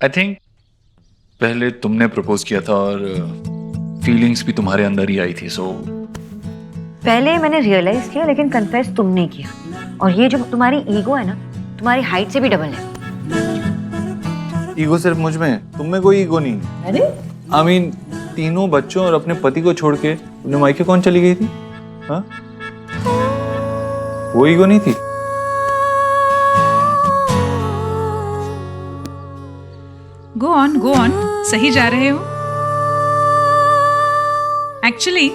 I think पहले तुमने propose किया था और फीलिंग्स भी तुम्हारे अंदर ही आई थी, सो पहले मैंने रियलाइज किया, लेकिन कन्फेस तुमने किया। और ये जो तुम्हारी ईगो है ना, तुम्हारी हाइट से भी डबल है। ईगो सिर्फ मुझ में है, तुम में कोई ईगो नहीं। अरे आई मीन तीनों बच्चों और अपने पति को छोड़ के तुमने मायके कौन चली गई थी? हाँ, वो ईगो नहीं थी? गो ऑन, सही जा रहे हो। एक्चुअली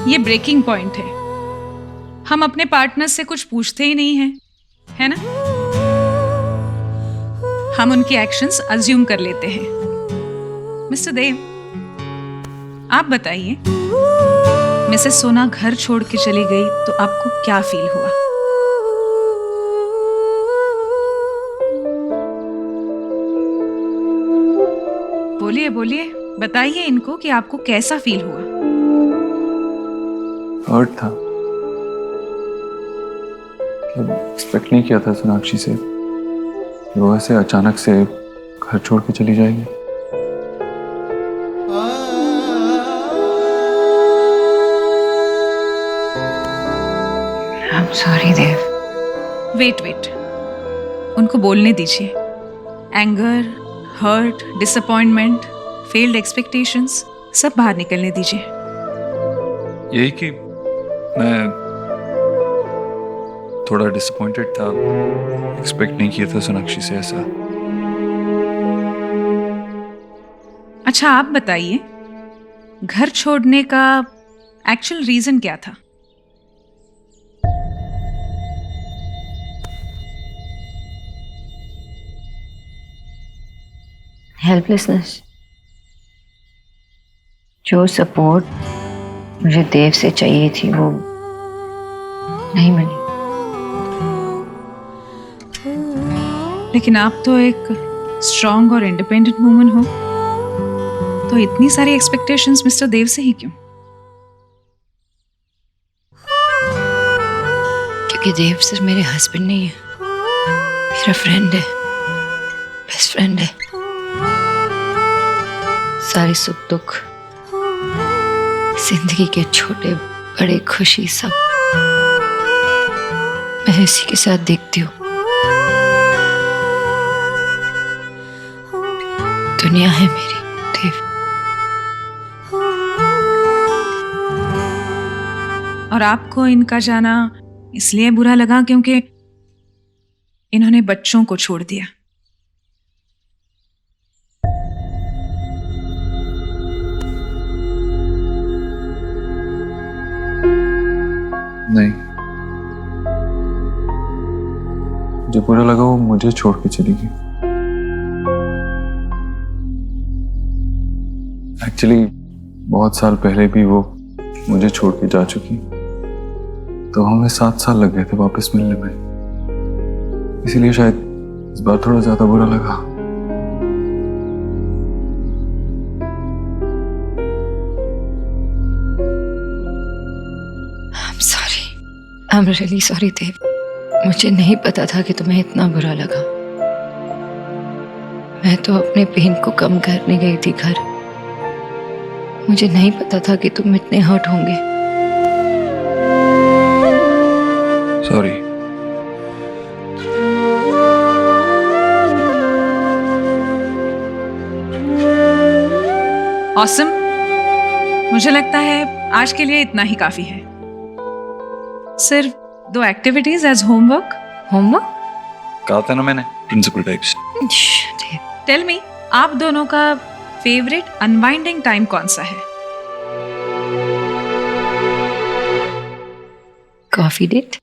ये ब्रेकिंग पॉइंट है। हम अपने पार्टनर से कुछ पूछते ही नहीं हैं, है ना? हम उनकी एक्शंस अज्यूम कर लेते हैं। मिस्टर देव, आप बताइए, मिसेस सोना घर छोड़ के चली गई तो आपको क्या फील हुआ? बोलिए बोलिए, बताइए इनको कि आपको कैसा फील हुआ। हर्ट था, एक्सपेक्ट नहीं किया था सोनाक्षी से वो ऐसे अचानक से घर छोड़ के चली जाएगी। I am sorry Dev. Wait, उनको बोलने दीजिए। Anger, hurt, disappointment, failed expectations सब बाहर निकलने दीजिए। यही कि मैं थोड़ा डिसअपॉइंटेड था, एक्सपेक्ट नहीं किया था सोनाक्षी से ऐसा। अच्छा, आप बताइए, घर छोड़ने का एक्चुअल रीजन क्या था? हेल्पलेसनेस। जो सपोर्ट मुझे देव से चाहिए थी वो नहीं मिली। लेकिन आप तो एक स्ट्रांग और इंडिपेंडेंट वुमन हो, तो इतनी सारी एक्सपेक्टेशंस मिस्टर देव से ही क्यों? क्योंकि देव सिर्फ मेरे हस्बैंड नहीं है, मेरा फ्रेंड है, बेस्ट फ्रेंड है। सारी सुख दुख, जिंदगी के छोटे बड़े खुशी सब मैं इसी के साथ देखती हूँ। दुनिया है मेरी देव। और आपको इनका जाना इसलिए बुरा लगा क्योंकि इन्होंने बच्चों को छोड़ दिया। नहीं, जो बुरा लगा वो मुझे छोड़ के चली गई। एक्चुअली बहुत साल पहले भी वो मुझे छोड़ के जा चुकी, तो हमें 7 साल लग गए थे वापस मिलने में, इसीलिए शायद इस बार थोड़ा ज्यादा बुरा लगा। I'm really sorry देव। मुझे नहीं पता था कि तुम्हें इतना बुरा लगा। मैं तो अपने पेन को कम करने गई थी घर। मुझे नहीं पता था कि तुम इतने हर्ट होंगे। सॉरी। ऑसम, मुझे लगता है आज के लिए इतना ही काफी है। सिर्फ 2 एक्टिविटीज एज होमवर्क। होमवर्क? कहा था ना मैंने, प्रिंसिपल टाइप्स। टेल मी, आप दोनों का फेवरेट अनवाइंडिंग टाइम कौन सा है? Coffee date.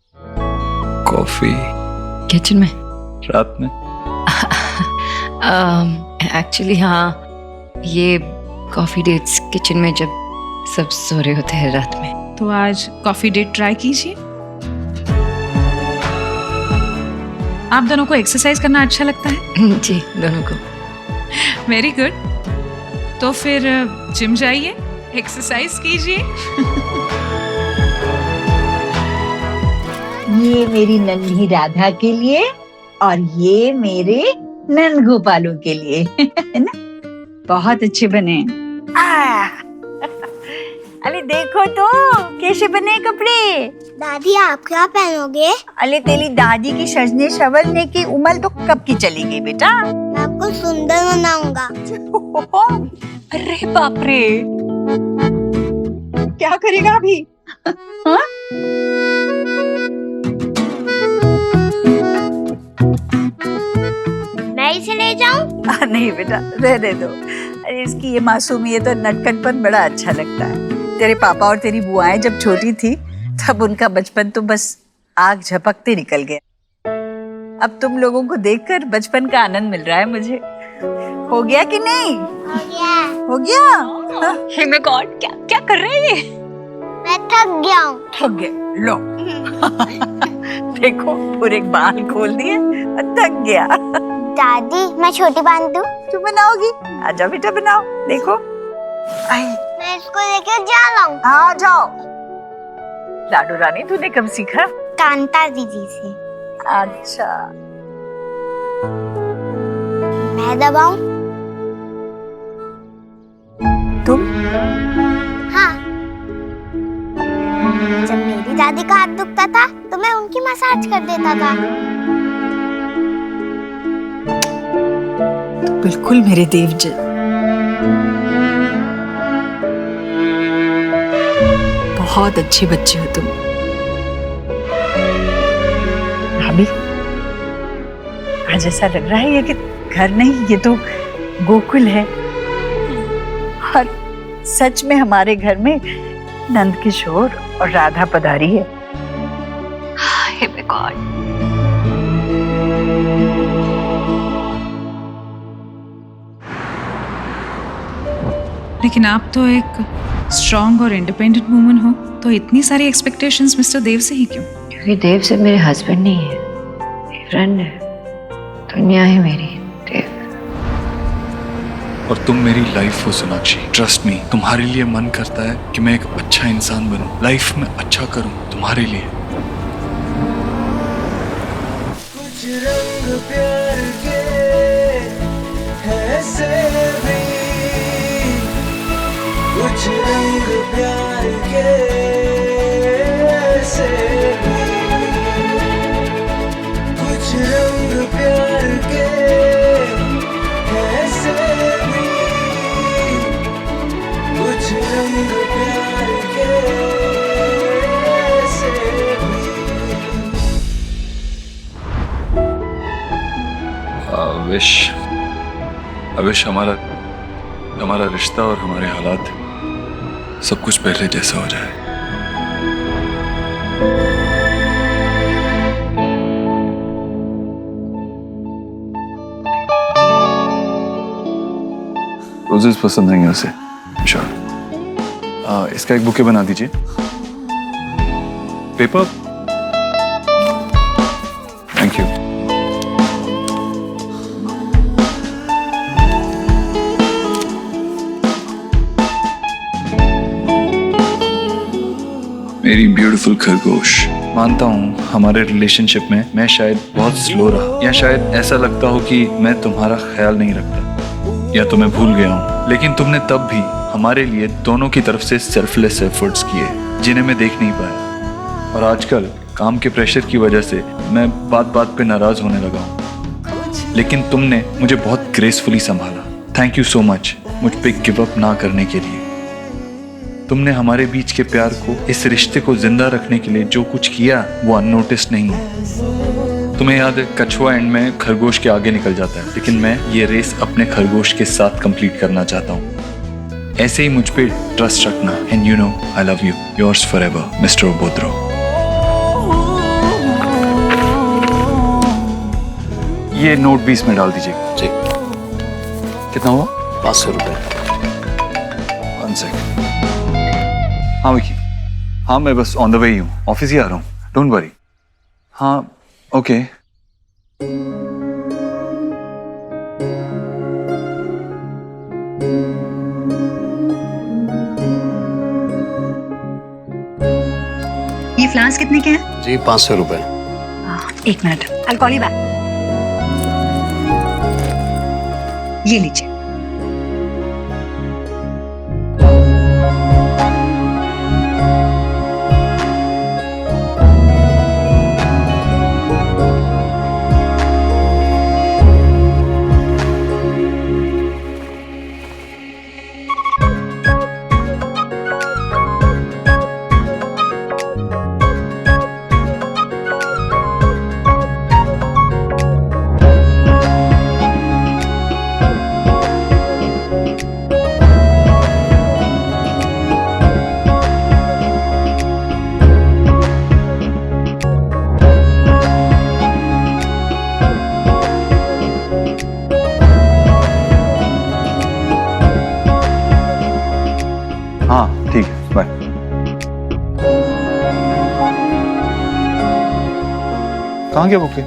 कॉफी? किचन में? रात में? एक्चुअली हाँ, ये कॉफी डेट्स किचन में जब सब सो रहे होते हैं रात में। तो आज कॉफी डेट ट्राई कीजिए। आप दोनों को एक्सरसाइज करना अच्छा लगता है? जी, दोनों को। Very good. तो फिर जिम जाइए, एक्सरसाइज कीजिए। ये मेरी नन्ही राधा के लिए और ये मेरे नंद गोपालों के लिए है ना, बहुत अच्छे बने। अरे देखो तो कैसे बने कपड़े। दादी आप क्या पहनोगे? अरे तेरी दादी की सजने संवरने की उम्र तो कब की चली गई बेटा। मैं आपको सुंदर बनाऊंगा। अरे बाप रे, क्या करेगा अभी? हाँ? मैं इसे ले जाऊं? नहीं बेटा, रहने दो। अरे इसकी ये मासूमियत और नटखटपन बड़ा अच्छा लगता है। तेरे पापा और तेरी बुआएं जब छोटी थी तब उनका बचपन तो बस आग झपकते निकल गया। अब तुम लोगों को देखकर बचपन का आनंद मिल रहा है मुझे। हो गया कि नहीं? हो गया। हो गया? हे माय गॉड, क्या क्या कर रहे हैं ये? मैं थक गया हूँ। थक गए, लो। देखो पूरे बाल खोल दिए और थक गया। दादी मैं छोटी बांध दूं? तू बनाओगी? आजा बेटा बनाओ। देखो आई, मैं इसको लेकर जा रहा हूँ। आ जाओ। लाडू रानी तूने कब सीखा? कांता दीदी से। अच्छा, मैं दबाऊं? तुम? हाँ। जब मेरी दादी का हाथ दुखता था तो मैं उनकी मसाज कर देता था। बिल्कुल मेरे देव जी। बहुत अच्छे बच्चे हो तुम। भाभी, आज ऐसा लग रहा है ये कि घर नहीं, ये तो गोकुल है। और सच में हमारे घर में नंद किशोर और राधा पधारी है। Hey my God. लेकिन आप तो एक स्ट्रॉन्ग और इंडिपेंडेंट वुमन हो, तो इतनी सारी एक्सपेक्टेशंस मिस्टर देव से ही क्यों? क्योंकि देव सिर्फ मेरे हस्बैंड नहीं है, मेरे फ्रेंड है, दुनिया है मेरी देव। और तुम मेरी लाइफ हो सोनाक्षी। ट्रस्ट मी, तुम्हारे लिए मन करता है कि मैं एक अच्छा इंसान बनूं, लाइफ में अच्छा करूं तुम्हारे लिए। कुछ रंग प्यार के ऐसे भी, कुछ रंग प्यार के ऐसे भी, कुछ रंग प्यार के ऐसे भी, कुछ रंग प्यार के ऐसे भी। I wish हमारा रिश्ता और हमारे हालात सब कुछ पहले जैसा हो जाए। रोजेस पसंद आएंगे उसे, श्योर। इसका एक बुके बना दीजिए। पेपर। Thank you. मेरी ब्यूटीफुल खरगोश, मानता हूँ हमारे रिलेशनशिप में मैं शायद बहुत स्लो रहा, या शायद ऐसा लगता हो कि मैं तुम्हारा ख्याल नहीं रखता, या तो मैं भूल गया हूँ। लेकिन तुमने तब भी हमारे लिए दोनों की तरफ से सेल्फलेस एफर्ट्स किए जिन्हें मैं देख नहीं पाया। और आजकल काम के प्रेशर की वजह से मैं बात बात पे नाराज होने लगा हूँ, लेकिन तुमने मुझे बहुत ग्रेसफुली संभाला। थैंक यू सो मच मुझ पे गिव अप ना करने के लिए। तुमने हमारे बीच के प्यार को, इस रिश्ते को जिंदा रखने के लिए जो कुछ किया वो अननोटिस्ड नहीं है। तुम्हें याद है कछुआ एंड में खरगोश के आगे निकल जाता है, लेकिन मैं ये रेस अपने खरगोश के साथ कंप्लीट करना चाहता हूँ। ऐसे ही मुझ पे ट्रस्ट रखना। And you know I love you. Yours forever mister Obodro. ये नोट भी इसमें डाल दीजिए। जी। कितना हुआ? 500 रुपये। 1 सेकंड। हाँ विकी, हाँ मैं बस ऑन द वे ही हूँ, ऑफिस ही आ रहा हूँ, डोंट वरी। हाँ ओके। ये फ्लावर्स कितने के हैं? जी 500 रुपये। 1 minute, I'll call you back. ये लीजिए। हाँ ठीक है, बाय। कहाँ गया बुके?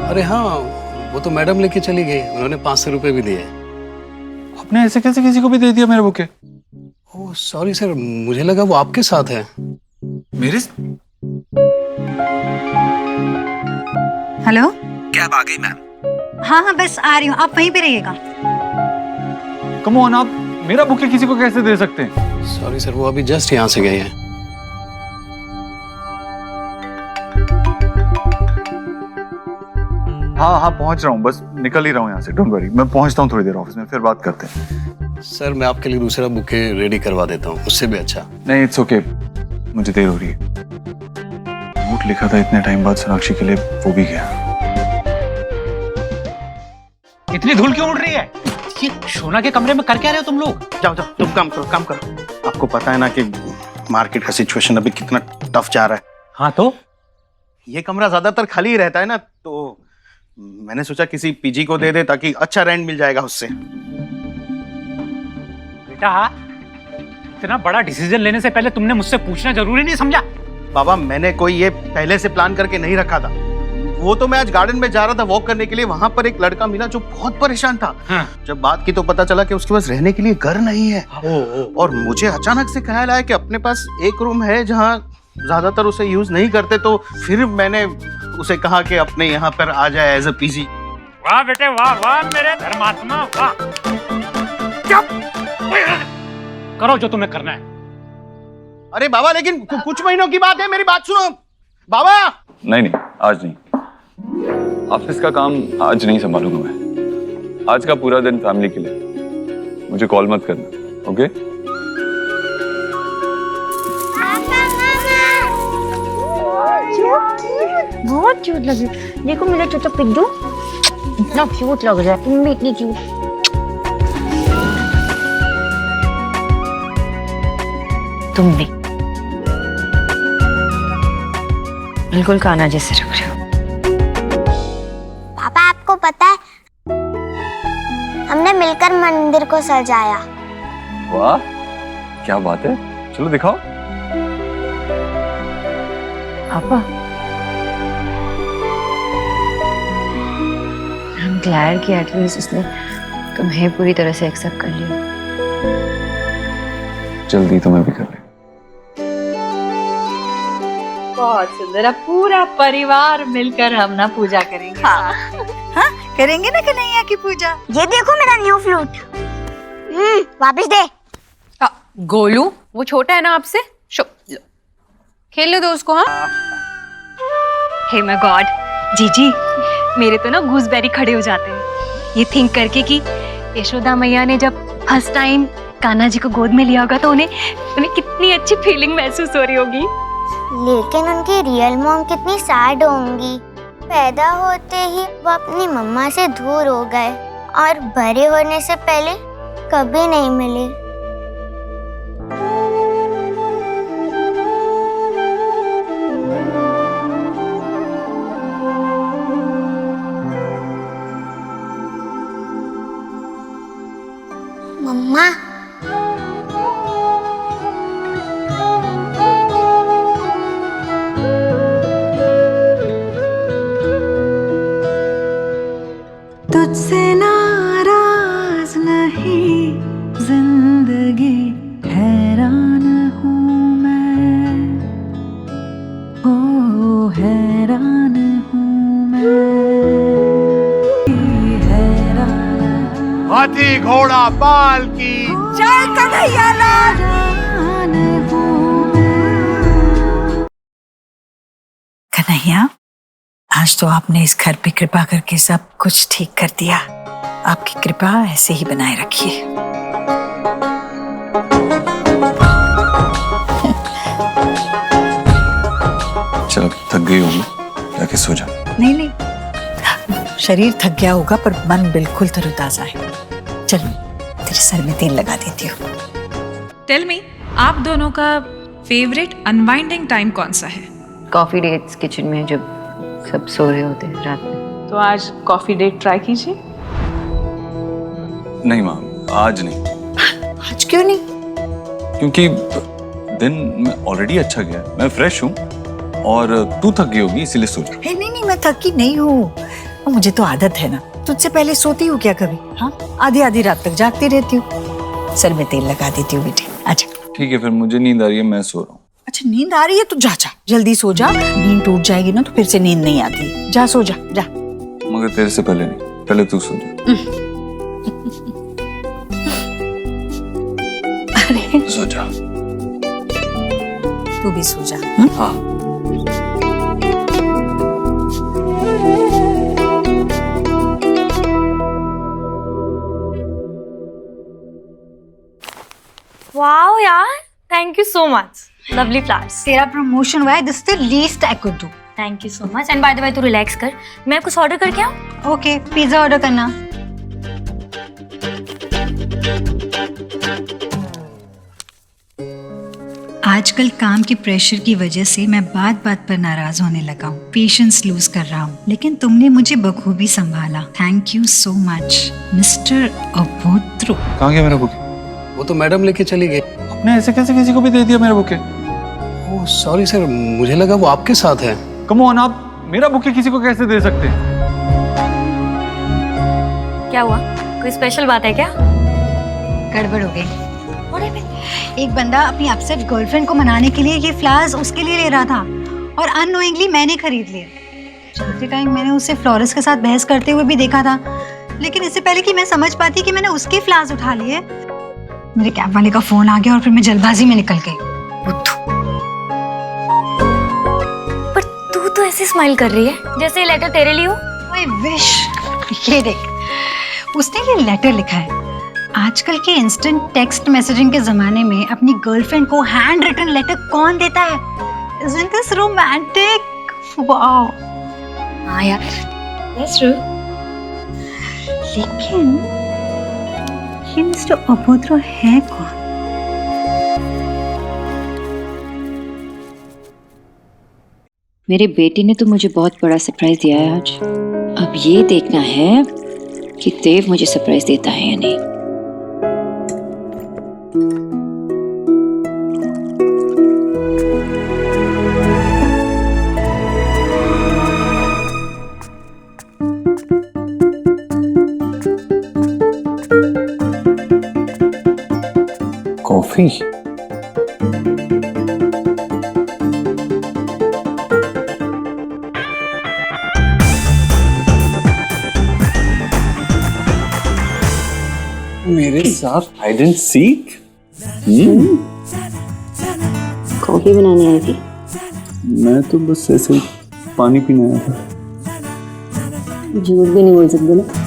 अरे हाँ, वो तो मैडम लेके चली गई, उन्होंने 500 रुपए भी दिए। आपने ऐसे कैसे किसी को भी दे दिया मेरे बुके? ओह सॉरी सर, मुझे लगा वो आपके साथ है। मेरे हेलो, कैब आ गई मैम। हाँ हाँ बस आ रही हूँ, आप वहीं पे रहिएगा। कम ऑन, आप मेरा बुके किसी को कैसे दे सकते हैं? सॉरी सर, वो अभी जस्ट यहाँ से गए हैं। हाँ हाँ पहुंच रहा हूँ, बस निकल ही रहा हूँ यहाँ से। डोंट वरी, मैं पहुंचता हूँ थोड़ी देर ऑफिस में, फिर बात करते हैं। सर मैं आपके लिए दूसरा बुके रेडी करवा देता हूँ, उससे भी अच्छा। नहीं इट्स ओके, मुझे देर हो रही है। नोट लिखा था इतने टाइम बाद सोनाक्षी के लिए, वो भी गया। इतनी धूल क्यों उड़ रही है? ये सोना के कमरे में कर क्या रहे हो तुम लोग? जाओ जाओ, तुम काम करो, काम करो। आपको पता है ना कि मार्केट का सिचुएशन अभी कितना टफ जा रहा है। हाँ तो ये कमरा ज्यादातर खाली ही रहता है ना, तो मैंने सोचा किसी पीजी को दे दे ताकि अच्छा रेंट मिल जाएगा उससे। बेटा, इतना बड़ा डिसीजन लेने से पहले तुमने मुझसे पूछना जरूरी नहीं समझा? बाबा मैंने कोई ये पहले से प्लान करके नहीं रखा था। वो तो मैं आज गार्डन में जा रहा था वॉक करने के लिए, वहां पर एक लड़का मिला जो बहुत परेशान था। हाँ। जब बात की तो पता चला कि उसके पास रहने के लिए घर नहीं है। और मुझे अचानक से ख्याल आया कि अपने पास एक रूम है जहाँ ज्यादातर उसे यूज नहीं करते, तो फिर मैंने उसे कहा कि अपने यहाँ पर आ जाए एज अ पीजी। वाह बेटे वाह, वाह मेरे धर्मात्मा, वाह। करो जो तुम्हें करना है। अरे बाबा लेकिन कुछ महीनों की बात है, मेरी बात सुनो बाबा। नहीं नहीं, आज नहीं। ऑफिस का काम आज नहीं संभालूंगा मैं। आज का पूरा दिन फैमिली के लिए। मुझे कॉल मत करना, ओके? बहुत क्यूट लगी। देखो मेरा छोटा पिग्गू इतना क्यूट लग रहा है, तुम भी इतनी क्यूट। तुम भी बिल्कुल कान्हा जैसे लग रहे हो। पापा आपको पता है हमने मिलकर मंदिर को सजाया। वाह क्या बात है, चलो दिखाओ। पापा I'm glad कि एटलीस्ट उसने तुम्हें पूरी तरह से एक्सेप्ट कर लिया। जल्दी तुम्हें भी कर ले। बहुत सुंदर। अब पूरा परिवार मिलकर हम ना पूजा करेंगे। हाँ, हाँ करेंगे ना कन्हैया की पूजा। ये देखो मेरा न्यू फ्लूट। वापस दे। गोलू वो छोटा है ना आपसे, लो खेलने दो उसको। हाँ हे माय गॉड, जीजी मेरे तो ना गूसबेरी खड़े हो जाते हैं ये थिंक करके कि यशोदा मैया ने जब फर्स्ट टाइम कान्हा जी को गोद में लिया होगा तो उन्हें कितनी अच्छी फीलिंग महसूस हो रही होगी। लेकिन उनकी रियल मॉम कितनी सैड होंगी। पैदा होते ही वो अपनी मम्मा से दूर हो गए और बड़े होने से पहले कभी नहीं मिले। मम्मा तुझसे नाराज नहीं जिंदगी। हाथी घोड़ा पाल की जय कन्हैया लाल। कन्हैया, आज तो आपने इस घर पे कृपा करके सब कुछ ठीक कर दिया। आपकी कृपा ऐसे ही बनाए रखिए। चल थक गई होगी, जाके सो जा। नहीं नहीं, शरीर थक गया होगा पर मन बिल्कुल तरोताजा है। चल तेरे सर में तेल लगा देती हूँ। टेल मी, आप दोनों का फेवरेट अनवाइंडिंग टाइम कौन सा है? कॉफी डेट्स किचन में जब सब सो रहे होते हैं रात में। तो आज कॉफी डेट ट्राई कीजिए। नहीं माँ, आज नहीं। आज क्यों नहीं? क्योंकि दिन में ऑलरेडी अच्छा गया, मैं फ्रेश हूँ और तू थक गई होगी इसीलिए सो जा। नहीं नहीं, मैं थकी नहीं हूँ। मुझे तो आदत है ना, तुझसे पहले सोती हूँ क्या कभी? हाँ, आधी आधी रात तक जागती रहती हूँ। सर में तेल लगा देती हूँ बेटे। अच्छा ठीक है, फिर मुझे नींद आ रही है, मैं सो रहा हूँ। अच्छा, नींद आ रही है तो जा जा, जल्दी सो जा। नींद टूट जाएगी ना तो फिर से नींद नहीं आती। जा सो जा, जा। मगर तेरे से पहले नहीं, पहले तू सो जा। अरे सो जा। तू भी सो जा। हाँ। वाओ यार, thank you so much. Lovely flowers. तेरा प्रमोशन हुआ है, this is the least I could do. Thank you so much. And by the way, तू रिलैक्स कर, मैं कुछ ऑर्डर करके आऊँ? ओके, पिज्जा ऑर्डर करना। आजकल काम के प्रेशर की वजह से मैं बात बात पर नाराज होने लगा हूँ, पेशेंस लूज कर रहा हूँ, लेकिन तुमने मुझे बखूबी संभाला। Thank you so much mister Abhodro. कहाँ गया मेरा बुके? वो तो मैडम लेके चली गई। आपने ऐसे कैसे किसी को भी दे दिया मेरा बुके? ओह सॉरी सर, मुझे लगा वो आपके साथ है। कम ऑन, आप मेरा बुके किसी को कैसे दे सकते हैं? क्या हुआ? कोई स्पेशल बात है क्या? गड़बड़ हो गई। एक बंदा अपनी अपसेट गर्लफ्रेंड को मनाने के लिए ये फ्लावर्स उसके लिए ले रहा था और अननोइंगली मैंने खरीद लिए। चलते टाइम मैंने उसे फ्लोरिस्ट के साथ बहस करते हुए भी देखा था, लेकिन इससे पहले कि मैं समझ पाती कि मैंने उसके फ्लावर्स उठा लिए, मेरे कैब वाले का फोन आ गया और फिर मैं जल्दबाजी में निकल गई। पर तू तो ऐसे स्माइल कर रही है जैसे ये लेटर तेरे लिए हो। I wish. ये देख, उसने ये लेटर लिखा है। आजकल के इंस्टेंट टेक्स्ट मैसेजिंग के जमाने में अपनी गर्लफ्रेंड को हैंड रिटन लेटर कौन देता है? Isn't this romantic? Wow. हाँ यार, that's true. लेकिन ये मिस्टर अभोद्रो है कौन? मेरे बेटे ने तो मुझे बहुत बड़ा सरप्राइज दिया है आज। अब ये देखना है कि देव मुझे सरप्राइज देता है या नहीं। कॉफी? मेरे साथ हाइड एंड सीक? कॉफी बनाने आई थी। मैं तो बस ऐसे ही पानी पीने आया था। झूठ भी नहीं बोल सकते ना।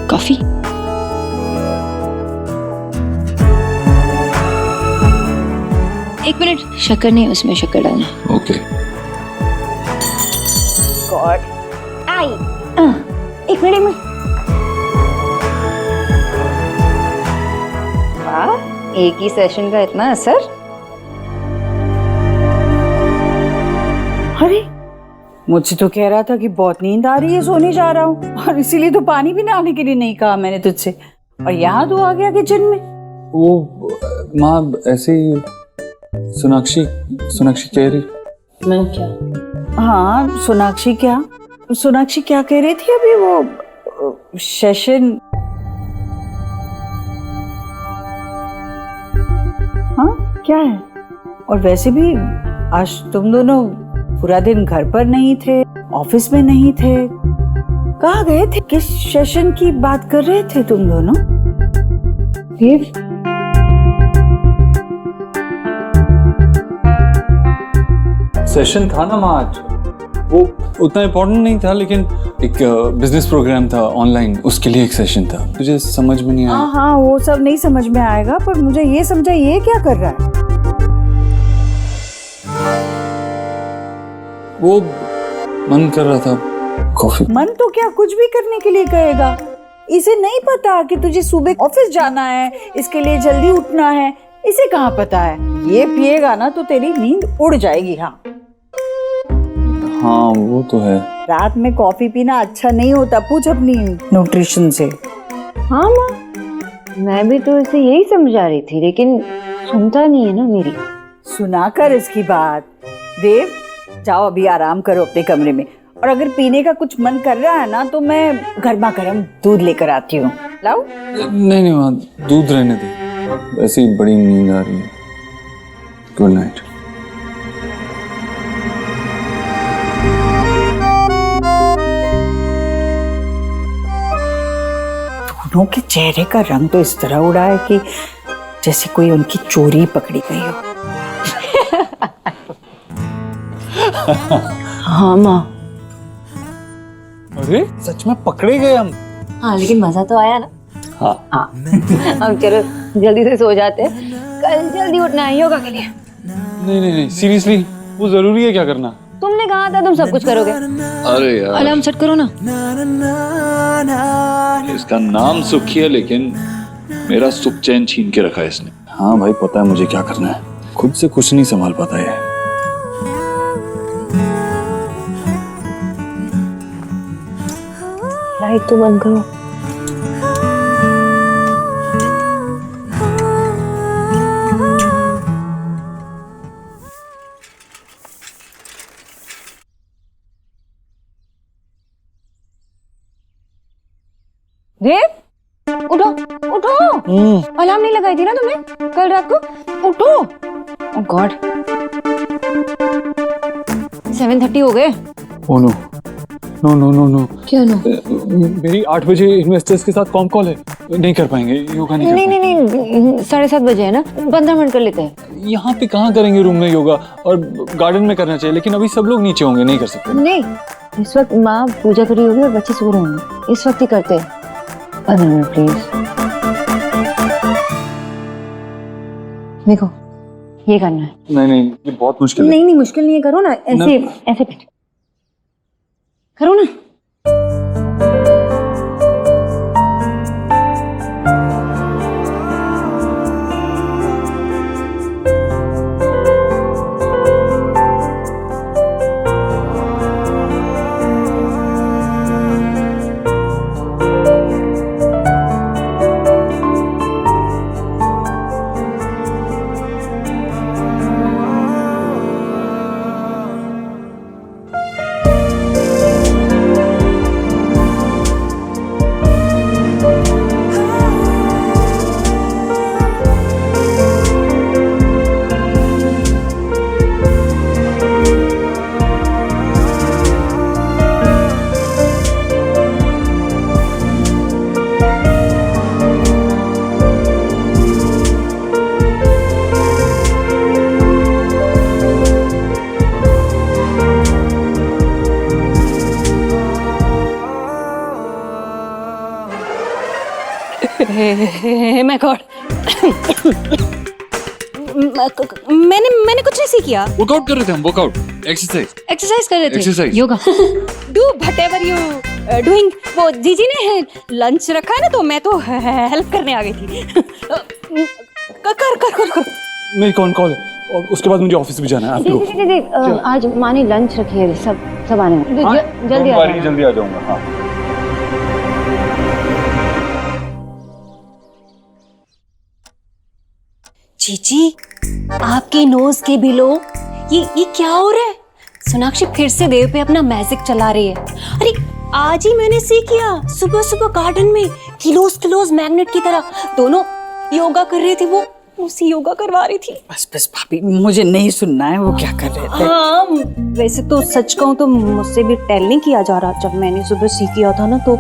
कॉफी? एक मिनट, शक्कर नहीं, उसमें शक्कर डालना। ओके। गॉड, आई एक मिनट में। वाह, एक ही सेशन का इतना असर। अरे मुझसे तो कह रहा था कि बहुत नींद आ रही है, सोने जा रहा हूँ, और इसीलिए तो पानी भी नहाने के लिए नहीं कहा मैंने तुझसे। और यहाँ तू आ गया किचन में। वो माँ ऐसे ही सोनाक्षी सोनाक्षी कह रही। मैं क्या? हाँ सोनाक्षी क्या कह रही थी अभी? वो सेशन। हाँ क्या है? और वैसे भी आज तुम दोनों पूरा दिन घर पर नहीं थे, ऑफिस में नहीं थे, कहाँ गए थे? किस सेशन की बात कर रहे थे तुम दोनों? सेशन था ना माँ आज, वो उतना इम्पोर्टेंट नहीं था, लेकिन एक बिजनेस प्रोग्राम था ऑनलाइन, उसके लिए एक सेशन था। तुझे समझ में नहीं आया? हाँ वो सब नहीं समझ में आएगा, पर मुझे ये समझा ये क्या कर रहा है? वो मन कर रहा था कॉफी। मन तो क्या कुछ भी करने के लिए कहेगा। इसे नहीं पता कि तुझे सुबह ऑफिस जाना है, इसके लिए जल्दी उठना है, इसे कहाँ पता है? ये पिएगा ना तो तेरी नींद उड़ जाएगी। हाँ वो तो है। रात में कॉफी पीना अच्छा नहीं होता, पूछ अपनी न्यूट्रिशन से। हाँ माँ, मैं भी तो इसे यही समझा रही थी, लेकिन सुनता नहीं है ना मेरी। सुना कर इसकी बात। देव जाओ अभी आराम करो अपने कमरे में, और अगर पीने का कुछ मन कर रहा है ना तो मैं गर्मा गर्म दूध लेकर आती हूँ। लाओ? नहीं माँ, दूध रहने दे, वैसे ही बड़ी नींद आ रही है। Good night. दोनों के चेहरे का रंग तो इस तरह उड़ा है कि जैसे कोई उनकी चोरी पकड़ी गई हो। हाँ माँ। अरे सच में पकड़े गए हम। हाँ लेकिन मजा तो आया ना। हाँ अब चलो जल्दी से सो जाते हैं, कल जल्दी उठना है योगा के लिए। नहीं सीरियसली, वो जरूरी है क्या करना? तुमने कहा था तुम सब कुछ करोगे। अरे यार अलार्म सेट करो ना। इसका नाम सुखी है, लेकिन मेरा सुख चैन छीन के रखा है इसने। हाँ भाई पता है मुझे क्या करना है, खुद से कुछ नहीं संभाल पाता है। लाइट तो बंद करो। देव उठो उठो, अलार्म नहीं लगाई थी ना तुमने कल रात को? उठो। ओह गॉड 7:30 हो गए। Oh no no no no no. क्या नो? मेरी 8 बजे इन्वेस्टर्स के साथ कॉम कॉल है, नहीं कर पाएंगे, योगा नहीं कर पाएंगे। नहीं 7:30 बजे है ना, 15 मिनट कर लेते हैं। यहाँ पे कहाँ करेंगे रूम में योगा, और गार्डन में करना चाहिए, लेकिन अभी सब लोग नीचे होंगे, नहीं कर सकते। नहीं इस वक्त माँ पूजा करी होगी और बच्चे सो रहे होंगे, इस वक्त ही करते हैं। 15 मिनट प्लीज। देखो ये करना है। नहीं ये बहुत मुश्किल है। नहीं मुश्किल नहीं है, करो ना ऐसे ऐसे करो ना। मैं गॉड मैंने कुछ नहीं किया। वर्कआउट कर रहे थे हम, वर्कआउट एक्सरसाइज कर रहे थे। Yoga. Do whatever you doing. वो जीजी ने लंच रखा है ना, तो मैं तो हेल्प करने आ गई थी। कर मेरी कौन कॉल है, और उसके बाद मुझे ऑफिस भी जाना है। दीदी आज माँ ने लंच रखी है, सब आने में। जल्दी आ जाऊंगा। हाँ जीजी आपके नोज के बिलो ये क्या हो रहा है? सोनाक्षी फिर से देव पे अपना मैजिक चला रही है। अरे आज ही मैंने सीख किया, सुबह सुबह गार्डन में किलोस किलोस मैग्नेट की तरह दोनों योगा कर रहे थे। वो उसी योगा करवा रही थी। बस बस भाभी, मुझे नहीं सुनना है वो क्या कर रहे थे। हाँ, वैसे तो सच कहूँ तो मुझसे भी टेल नहीं किया जा रहा। जब मैंने सुबह सीख किया था ना तो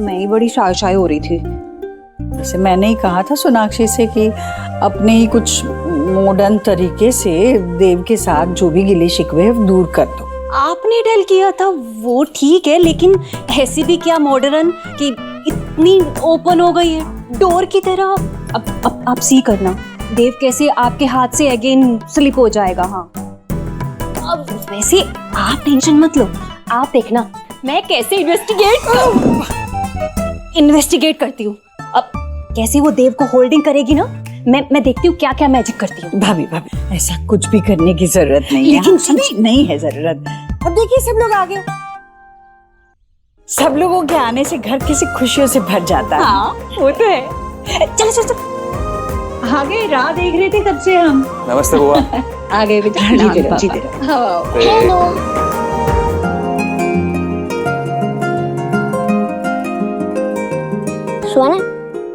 मैं ही बड़ी शाय शाय हो रही थी। जैसे मैंने ही कहा था सोनाक्षी से कि अपने ही कुछ मॉडर्न तरीके से देव के साथ जो भी गिले शिकवे दूर कर दो। आपने टेल किया था वो ठीक है, लेकिन ऐसी भी क्या मॉडर्न कि इतनी ओपन हो गई है डोर की तरह। अब आप सी करना, देव कैसे आपके हाथ से अगेन स्लिप हो जाएगा। हाँ, अब वैसे आप टेंशन मत लो, आप देखना मैं कैसे इन्वेस्टिगेट करती हूँ। अब कैसे वो देव को होल्डिंग करेगी ना, मैं देखती हूँ क्या क्या मैजिक करती हूँ। भाभी भाभी, ऐसा कुछ भी करने की जरूरत नहीं है। लेकिन नहीं है जरूरत। अब देखिए सब लोग आ गए। सब लोगों के आने से घर किसी खुशियों से भर जाता है। हाँ, वो तो है। चलो चलो चलो, आगे राह देख रहे थे कब से हम। नमस्ते बुआ। आ गए बेटा, जीते रहो, जीते रहो। हेलो। सोना,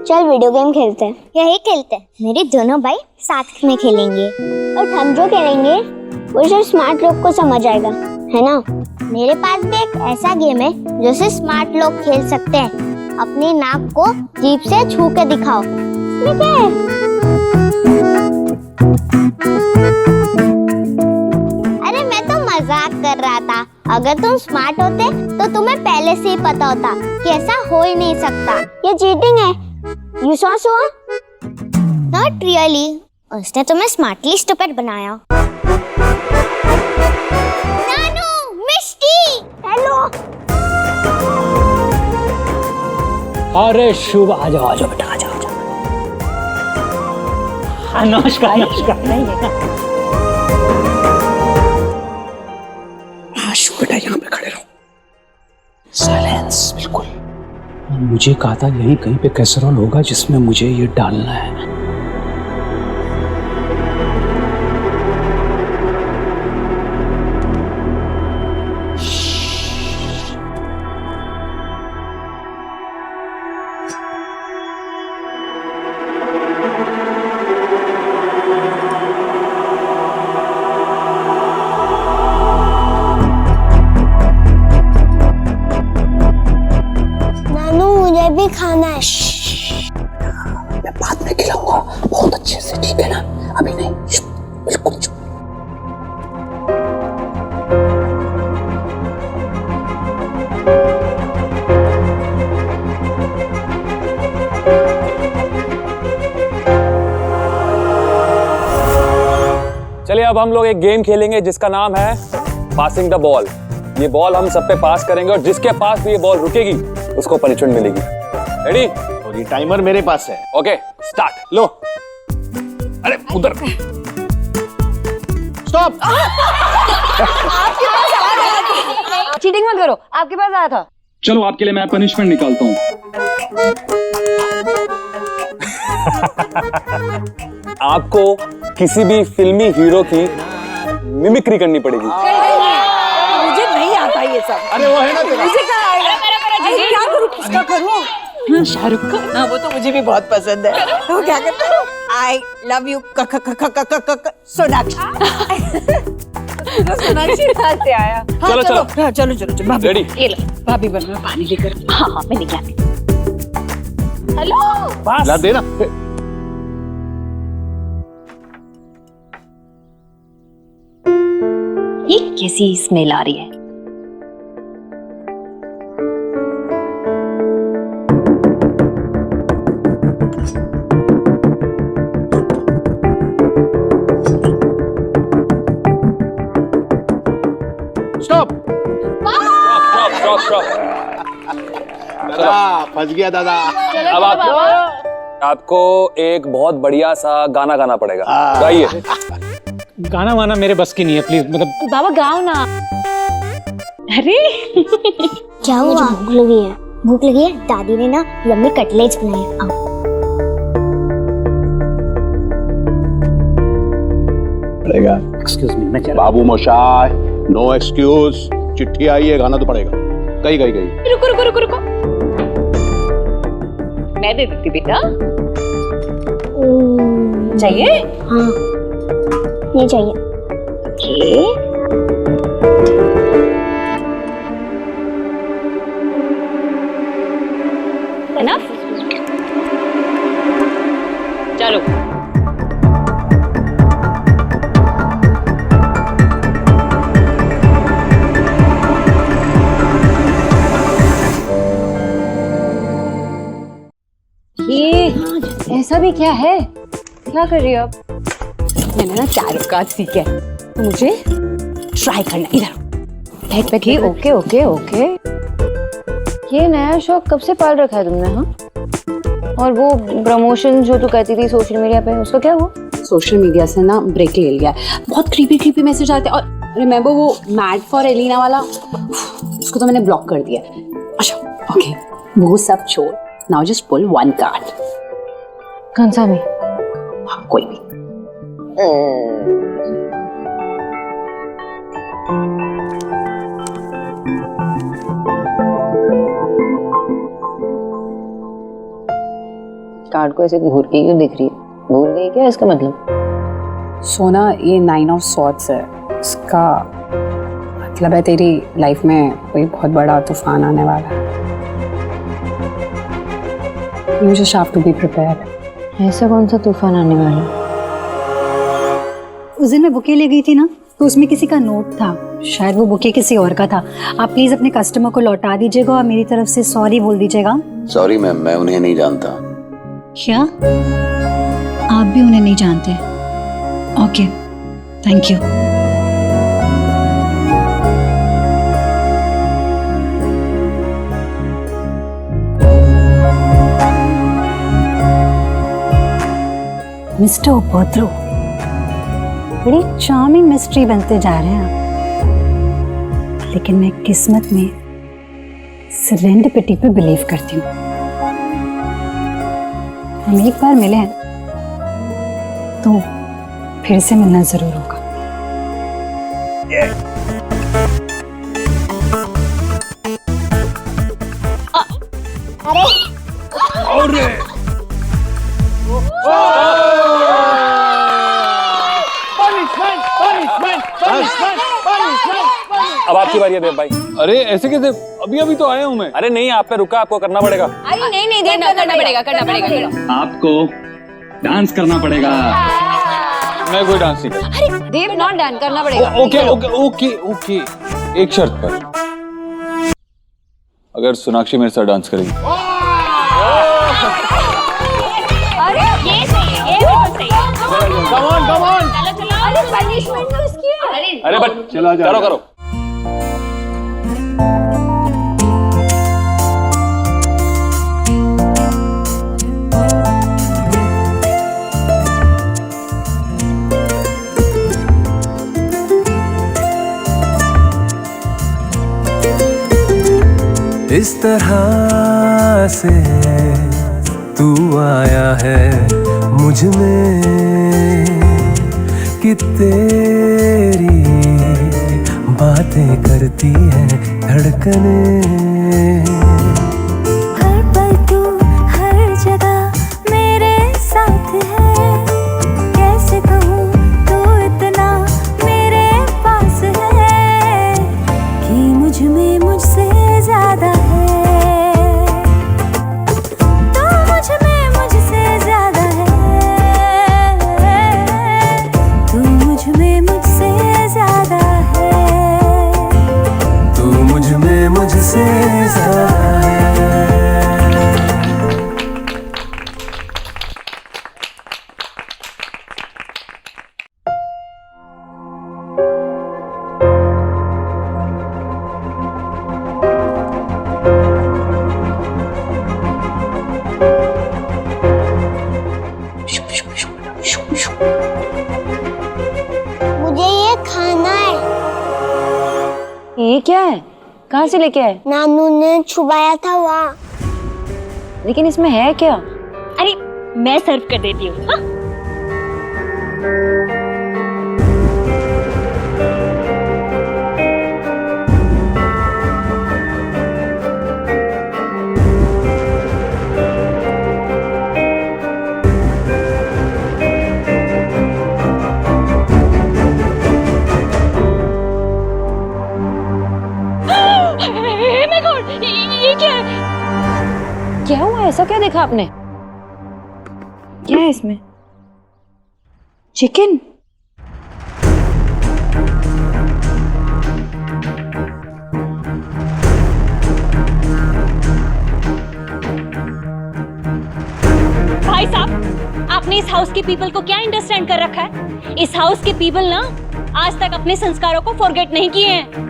चल वीडियो गेम खेलते हैं। यही खेलते हैं। मेरे दोनों भाई साथ में खेलेंगे और हम जो खेलेंगे वो सिर्फ स्मार्ट लोग को समझ आएगा, है ना? मेरे पास भी एक ऐसा गेम है जो सिर्फ स्मार्ट लोग खेल सकते हैं। अपनी नाक को जीभ से छू के दिखाओ। ठीक है? अरे मैं तो मजाक कर रहा था। अगर तुम स्मार्ट होते तो तुम्हें पहले से ही पता होता कि ऐसा हो ही नहीं सकता। ये चीटिंग है। You saw so? Not really. उसने तुम्हें स्मार्टली स्टूपिड बनाया। नानू, मिष्टी, हेलो। अरे शुभ, आ जाओ बेटा, आ जाओ। नमस्कार नमस्कार। नहीं है शुभ बेटा, यहाँ पे खड़े रहो। साइलेंस, बिल्कुल। मुझे कहा था यही कहीं पे कैसरोल होगा जिसमें मुझे ये डालना है। मुझे भी खाना है। मैं बाद में खिलाऊंगा बहुत अच्छे से, ठीक है ना? अभी नहीं, बिल्कुल चुप। चलिए अब हम लोग एक गेम खेलेंगे जिसका नाम है पासिंग द बॉल। ये बॉल हम सब पे पास करेंगे और जिसके पास भी ये बॉल रुकेगी उसको पनिशमेंट मिलेगी। रेडी? और ये टाइमर मेरे पास है। Okay, start. लो। अरे उधर। स्टॉप। चीटिंग मत करो, आपके पास आया था। चलो आपके लिए मैं पनिशमेंट निकालता हूँ। आपको किसी भी फिल्मी हीरो की मिमिक्री करनी पड़ेगी। मुझे नहीं आता ये सब। अरे वो है ना तेरा। मुझे क्या आएगा? क्या करूँ, किसका करूँ? शाहरुख खान। हाँ, वो तो मुझे भी बहुत पसंद है। वो क्या करता है? I love you Sonakshi. Sonakshi कहाँ से आया? चलो चलो हाँ, चलो चलो चलो। भाभी, रेडी? ये लो भाभी, बन मैं पानी लेकर। हाँ हाँ, मैं लेके आती हूँ। हेलो, ला देना। ये कैसी स्मेल आ रही है? स्टॉप। स्टॉप। दादा फंस गया दादा। अब आपको एक बहुत बढ़िया सा गाना गाना पड़ेगा। गाइए। गाना वाना मेरे बस की नहीं है, प्लीज। मतलब बाबा गाओ ना। अरे क्या हुआ? भूख लगी है। भूख लगी है? दादी ने ना यम्मी कटलेट्स बनाए। आओ। पड़ेगा। एक्सक्यूज मी, मैं क्या बाबू मोशाय, नो एक्सक्यूज। चिट्ठी आई है, गाना तो पड़ेगा। गई गई गई। रुको रुको रुको रुको, मैं दे देती बेटा। चाहिए? हाँ, ये चाहिए। ओके। Enough? चलो। ये ऐसा भी क्या है? क्या कर रही हो आप? मैंने ना चारुकाज सीखा है, तो मुझे ट्राई करना। इधर बैठ बैठ। Okay okay okay. ये नया शौक कब से पाल रखा है तुमने? हाँ, और वो प्रमोशन जो तू कहती थी सोशल मीडिया पे, उसका क्या हुआ? सोशल मीडिया से ना ब्रेक ले लिया है। बहुत क्रीपी मैसेज आते हैं। और रिमेंबर वो मैड फॉर एलिना वाला, उसको तो मैंने ब्लॉक कर दिया। अच्छा ओके, वो सब छोड़, now just pull one card. कौन सा भी? हाँ, कोई भी। कार्ड को ऐसे घूर के क्यों दिख रही है? भूल गई क्या इसका मतलब? सोना, ये 9 ऑफ सॉर्ड्स है। इसका मतलब है तेरी लाइफ में कोई बहुत बड़ा तूफान आने वाला है। You just have to be prepared. ऐसा कौन सा तूफान आने वाला है? उस दिन मैं बुके ले गई थी ना, तो उसमें किसी का नोट था। शायद वो बुके किसी और का था। आप प्लीज अपने कस्टमर को लौटा दीजिएगा और मेरी तरफ से सॉरी बोल दीजिएगा। सॉरी मैम, मैं उन्हें नहीं जानता। क्या आप भी उन्हें नहीं जानते? Okay, thank you. मिस्टर उपद्रो, बड़ी चार्मिंग मिस्ट्री बनते जा रहे हैं आप। लेकिन मैं किस्मत में सेरेंडिपिटी पे बिलीव करती हूँ। हम एक बार मिले हैं तो फिर से मिलना जरूर होगा। अरे अब आपकी बारी है देव भाई। अरे ऐसे कैसे? अभी अभी तो आया हूँ मैं। अरे नहीं, आप पे रुका, आपको करना पड़ेगा। अरे नहीं करना पड़ेगा। आपको डांस करना पड़ेगा। मैं कोई डांस नहीं करता। अरे देव, नॉट डांस करना पड़ेगा। ओके ओके ओके ओके, एक शर्त पर, अगर सोनाक्षी मेरे साथ डांस करेगी। अरे ये सही है, ये बिल्कुल सही है। Come on. अरे पनिशमेंट तो इसकी है। अरे बट करो। इस तरह से तू आया है मुझ में कि तेरी बातें करती हैं धड़कने। हर पल तू हर जगह मेरे साथ है। कैसे कहूँ तू इतना मेरे पास है कि मुझ में मुझसे ज्यादा है। तू मुझ में मुझसे ज्यादा है। तू मुझ में मुझसे ज्यादा है। तू मुझ में मुझसे ज्यादा है। मुझे ये खाना है। ये क्या है? कहाँ से लेके आए? नानू ने छुपाया था वहाँ। लेकिन इसमें है क्या? अरे मैं सर्व कर देती हूँ। हाँ? ये क्या है? क्या हुआ? ऐसा क्या देखा आपने? क्या है इसमें? चिकन? भाई साहब, आपने इस हाउस के पीपल को क्या अंडरस्टैंड कर रखा है? इस हाउस के पीपल ना आज तक अपने संस्कारों को फॉरगेट नहीं किए हैं।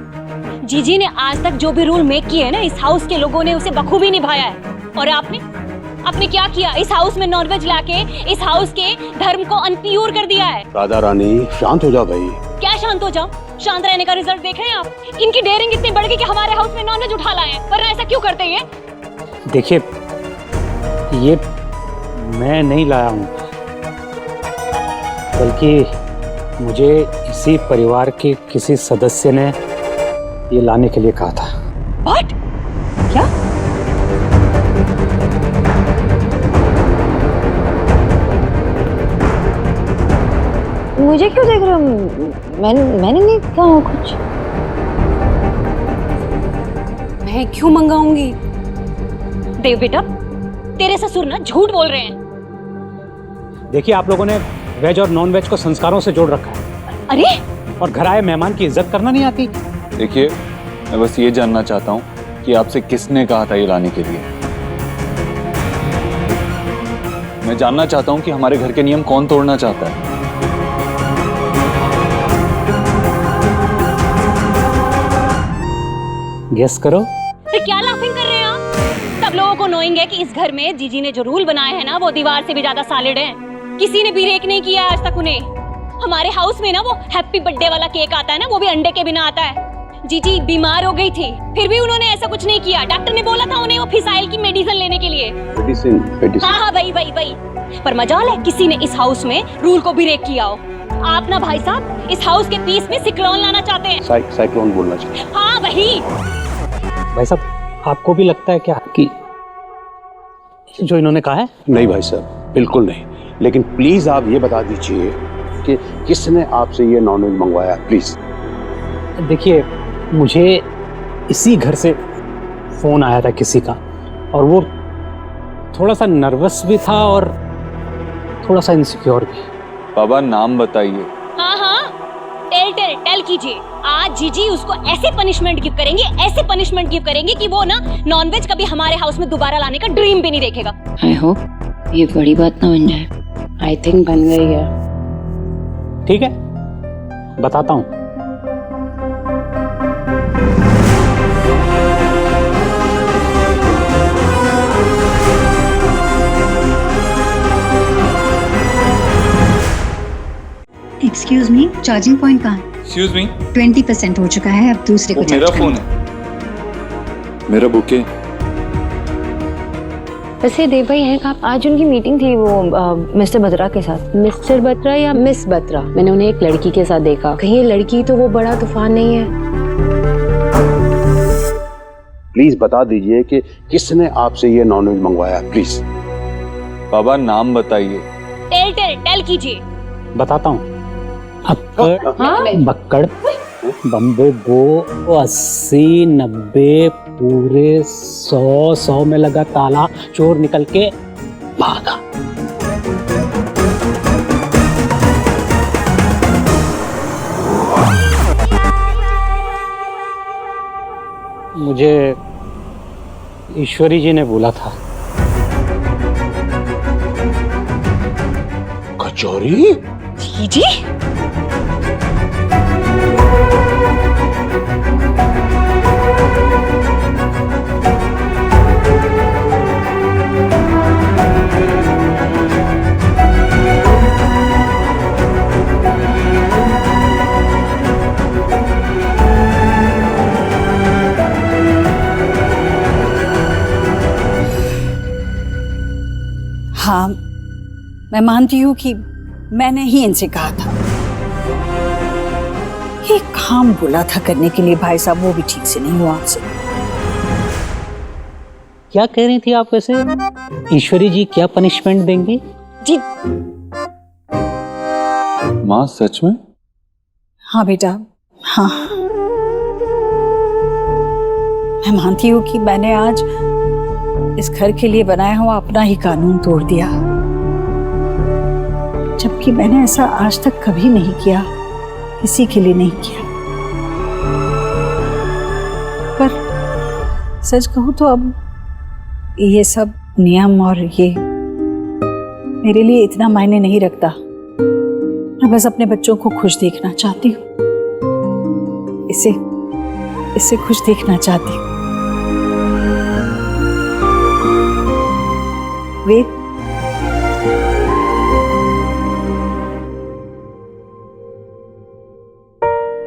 जीजी ने आज तक जो भी रूल मेक किए हैं ना, इस हाउस के लोगों ने उसे बखूबी निभाया है। और आपने क्या किया? इस हाउस में नॉनवेज लाके इस हाउस के धर्म को अनप्योर कर दिया है। राधा रानी शांत हो जाओ भाई। क्या शांत हो जाओ? शांत रहने का रिजल्ट देख रहे हैं आप? इनकी डेयरिंग इतनी बढ़ गई कि हमारे हाउस में नॉनवेज उठा लाए हैं। वरना ऐसा क्यों करते ये? देखिए, ये मैं नहीं लाया हूँ, बल्कि मुझे इसी परिवार के किसी सदस्य ने ये लाने के लिए कहा था। What? क्या? मुझे क्यों देख रहे हो? मैंने नहीं कहा कुछ। मैं क्यों मंगाऊंगी? देव बेटा, तेरे ससुर ना झूठ बोल रहे हैं। देखिए, आप लोगों ने वेज और नॉन वेज को संस्कारों से जोड़ रखा है। अरे, और घर आए मेहमान की इज्जत करना नहीं आती। देखिए, मैं बस ये जानना चाहता हूँ कि आपसे किसने कहा था ये लाने के लिए। मैं जानना चाहता हूँ कि हमारे घर के नियम कौन तोड़ना चाहता है। गेस करो। तो क्या लाफिंग कर रहे हैं आप? सब लोगों को नोइंग है कि इस घर में जीजी ने जो रूल बनाए हैं ना, वो दीवार से भी ज्यादा सॉलिड हैं। किसी ने भी ब्रेक नहीं किया आज तक उन्हें। हमारे हाउस में ना वो हैप्पी बर्थडे वाला केक आता है ना, वो भी अंडे के बिना आता है। जीजी बीमार हो गई थी, फिर भी उन्होंने ऐसा कुछ नहीं किया। डॉक्टर ने बोला था उन्हें वो फिसाइल की मेडिसिन लेने के लिए। मेडिसिन। हाँ, वही। पर मजाल है किसी ने इस हाउस में रूल को ब्रेक किया हो। आप ना भाई साहब इस हाउस के पीस में सिक्लोन लाना चाहते हैं। साइक्लोन बोलना चाहिए। हाँ, वही। भाई साहब, आपको भी लगता है क्या कि जो इन्होंने कहा है? नहीं भाई साहब, बिल्कुल नहीं। लेकिन प्लीज आप ये बता दीजिए कि किसने आपसे ये नॉनवेज मंगवाया, प्लीज। देखिए, मुझे इसी घर से फोन आया था किसी का, और वो थोड़ा सा नर्वस भी था और थोड़ा सा इनसिक्योर भी। बाबा, नाम बताइए। हाँ, टेल कीजिए। आज जीजी उसको ऐसे पनिशमेंट गिव करेंगे कि वो ना नॉनवेज कभी हमारे हाउस में दोबारा लाने का ड्रीम भी नहीं देखेगा। आई होप ये बड़ी बात ना बन जाए। आई थिंक बन गई है। ठीक है, बताता हूँ। एक्सक्यूज मी, चार्जिंग पॉइंट कहाँ है? एक्सक्यूज मी, 20% हो चुका है, अब दूसरे को मेरा चार्ज फोन है, मेरा बुके। वैसे देव भाई हैं कहाँ? आज उनकी मीटिंग थी वो मिस्टर बत्रा के साथ। मिस्टर बत्रा या मिस बत्रा? मैंने उन्हें एक लड़की के साथ देखा। कहीं ये लड़की तो वो बड़ा तूफान नहीं है? प्लीज बता दीजिए कि किसने आपसे ये नॉनवेज मंगवाया, प्लीज। बाबा, नाम बताइए। टेल कीजिए। बताता हूँ। बक्कड़, बम्बे गो, 80, 90, पूरे 100 में लगा ताला, चोर निकल के भागा। मुझे ईश्वरी जी ने बोला था। कचौरी? जीजी? हाँ, मैं मानती हूँ कि मैंने ही इनसे कहा था। एक काम बोला था करने के लिए भाई साहब, वो भी ठीक से नहीं हुआ आपसे। क्या कह रही थी आप वैसे? ईश्वरी जी क्या पनिशमेंट देंगे? जी माँ, सच में? हाँ बेटा, हाँ। मैं मानती हूँ कि मैंने आज इस घर के लिए बनाया हुआ अपना ही कानून तोड़ दिया, जबकि मैंने ऐसा आज तक कभी नहीं किया, किसी के लिए नहीं किया। पर सच कहूँ तो अब ये सब नियम और ये मेरे लिए इतना मायने नहीं रखता। मैं बस अपने बच्चों को खुश देखना चाहती हूँ, इसे खुश देखना चाहती हूँ। वेद,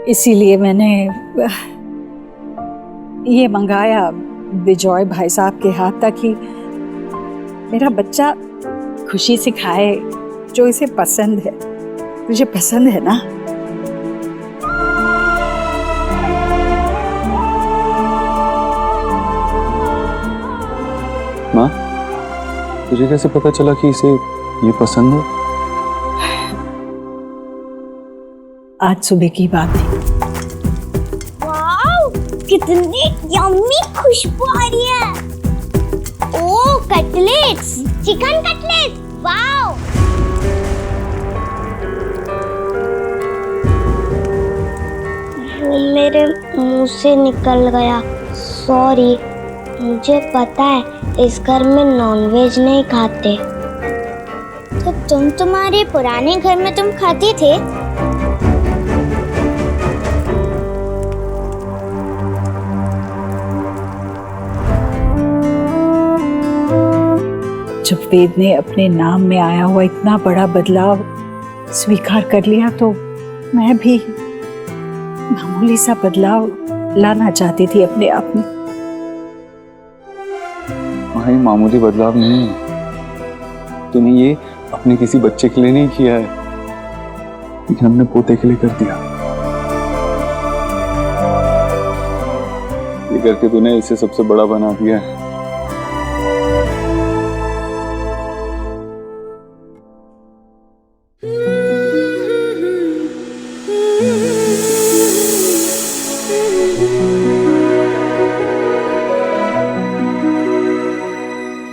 इसीलिए मैंने ये मंगाया विजय भाई साहब के हाथ, ताकि मेरा बच्चा खुशी से खाए जो इसे पसंद है। तुझे पसंद है ना? माँ, तुझे कैसे पता चला कि इसे ये पसंद है? आज सुबह की बात है। वाओ, कितनी यम्मी खुशबू आ रही है। ओह, कटलेट्स, चिकन कटलेट्स, वाओ। वो मेरे मुंह से निकल गया, सॉरी। मुझे पता है इस घर में नॉनवेज नहीं खाते। तो तुम्हारे पुराने घर में तुम खाते थे? जब वेद ने अपने नाम में आया हुआ इतना बड़ा बदलाव स्वीकार कर लिया, तो मैं भी मामूली सा बदलाव लाना चाहती थी अपने आप में। वहाँ ये मामूली बदलाव नहीं है। तूने ये अपने किसी बच्चे के लिए नहीं किया है, लेकिन हमने पोते के लिए कर दिया। ये करके तूने इसे सबसे बड़ा बना दिया है।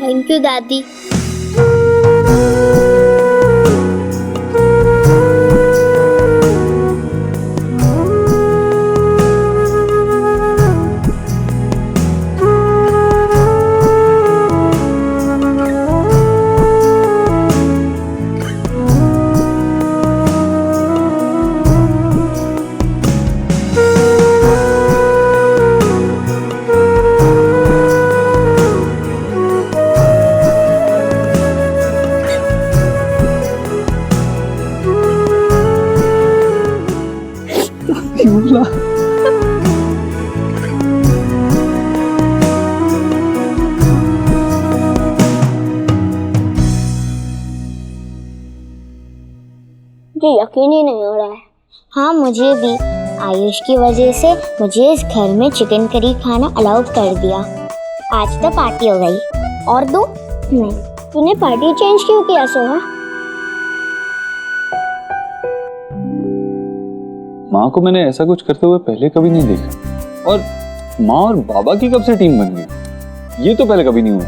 थैंक यू दादी। मुझे यकीन ही नहीं हो रहा है। हाँ, मुझे भी आयुष की वजह से मुझे इस घर में चिकन करी खाना अलाउड कर दिया। आज तो पार्टी हो गई। और दो? नहीं। तूने पार्टी चेंज क्यों किया सोहा? माँ को मैंने ऐसा कुछ करते हुए पहले कभी नहीं देखा। और माँ और बाबा की कब से टीम बन गई, ये तो पहले कभी नहीं हुआ।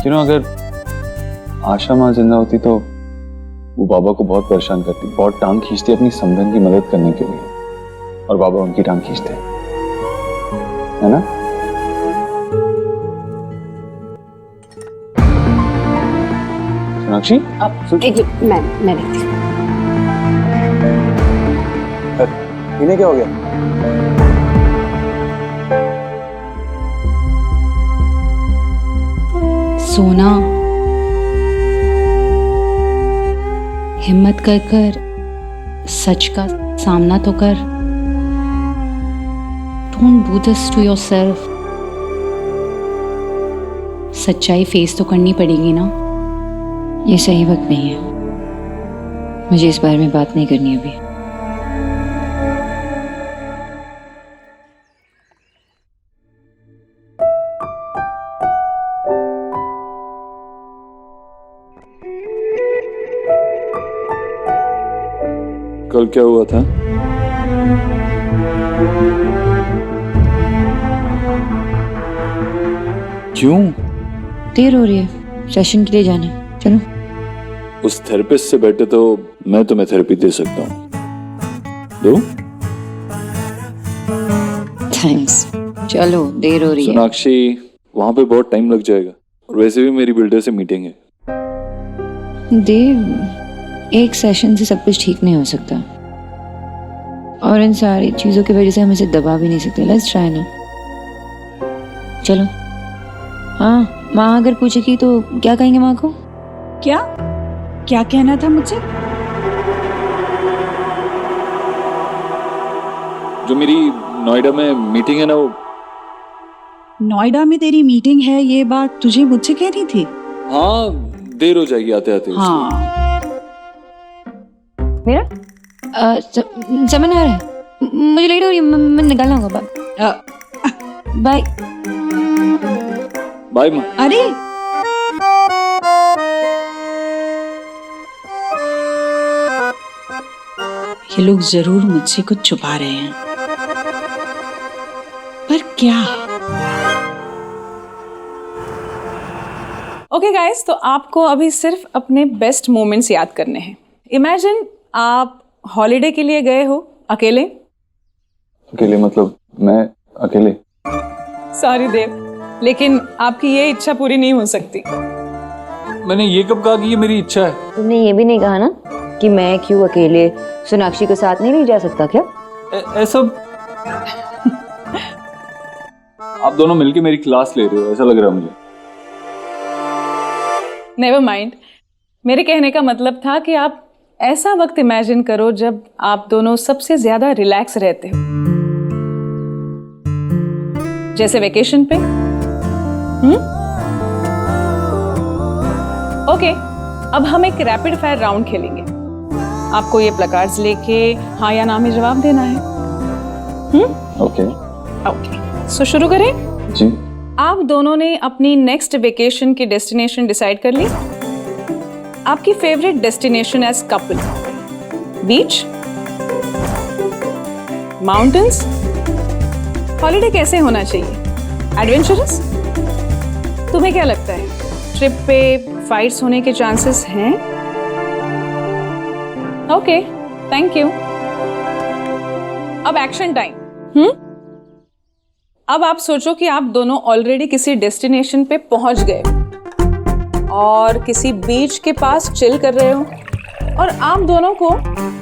क्यों, अगर आशा माँ जिंदा होती तो वो बाबा को बहुत परेशान करती, बहुत टांग खींचती अपनी समधन की मदद करने के लिए, और बाबा उनकी टांग खींचते, है ना? सोनाक्षी, अब मैं देखती हूँ। इन्हें क्या हो गया? सोना, हिम्मत कर कर सच का सामना तो कर। Don't do this to yourself. सच्चाई फेस तो करनी पड़ेगी ना। ये सही वक्त नहीं है, मुझे इस बारे में बात नहीं करनी अभी। कल क्या हुआ था? क्यों? देर हो रही है, सेशन के लिए जाना है, चलो। उस थेरेपिस्ट से बेटर तो मैं तुम्हें थेरेपी दे सकता हूँ। दो? थैंक्स, चलो देर हो रही है। सोनाक्षी, वहां पे बहुत टाइम लग जाएगा और वैसे भी मेरी बिल्डर से मीटिंग है। देव, एक सेशन से सब कुछ ठीक नहीं हो सकता और इन सारी चीजों की वजह से हम इसे दबा भी नहीं सकते। लेट्स ट्राई ना, चलो। हाँ, माँ अगर पूछेगी तो क्या कहेंगे माँ को? क्या क्या कहना था मुझसे? जो मेरी नोएडा में मीटिंग है ना, वो नोएडा में तेरी मीटिंग है, ये बात तुझे मुझसे कहनी थी? हाँ, देर हो जाएगी आते आते। हाँ। मेरा समझ नहीं आ रहा है, मुझे लेट हो रही है, मैं निकलना होगा। बाय बाय माँ। अरे ये लोग जरूर मुझसे कुछ छुपा रहे हैं, पर क्या? ओके गाइस, तो आपको अभी सिर्फ अपने बेस्ट मोमेंट्स याद करने हैं। इमेजिन आप हॉलिडे के लिए गए हो अकेले। अकेले मतलब मैं अकेले? सॉरी देव, लेकिन आपकी ये इच्छा पूरी नहीं हो सकती। मैंने ये कब कहा कि ये मेरी इच्छा है? तुमने ये भी नहीं कहा ना कि मैं क्यों अकेले सोनाक्षी के साथ नहीं जा सकता क्या? ऐसा आप दोनों मिलके मेरी क्लास ले रहे हो, ऐसा लग रहा है मुझे। नेवर माइंड, मेरे कहने का मतलब था कि आप ऐसा वक्त इमेजिन करो जब आप दोनों सबसे ज्यादा रिलैक्स रहते हो, जैसे वेकेशन पे। ओके, अब हम एक रैपिड फायर राउंड खेलेंगे। आपको ये प्लकार्ड्स लेके हाँ या ना में जवाब देना है। ओके ओके, सो शुरू करें? जी। आप दोनों ने अपनी नेक्स्ट वेकेशन की डेस्टिनेशन डिसाइड कर ली? आपकी फेवरेट डेस्टिनेशन एज कपल, बीच, माउंटेन्स? हॉलिडे कैसे होना चाहिए? एडवेंचरस? तुम्हें क्या लगता है, ट्रिप पे फाइट्स होने के चांसेस हैं? Okay, thank you. अब एक्शन टाइम। अब आप सोचो कि आप दोनों ऑलरेडी किसी डेस्टिनेशन पे पहुंच गए और किसी बीच के पास चिल कर रहे हो और आप दोनों को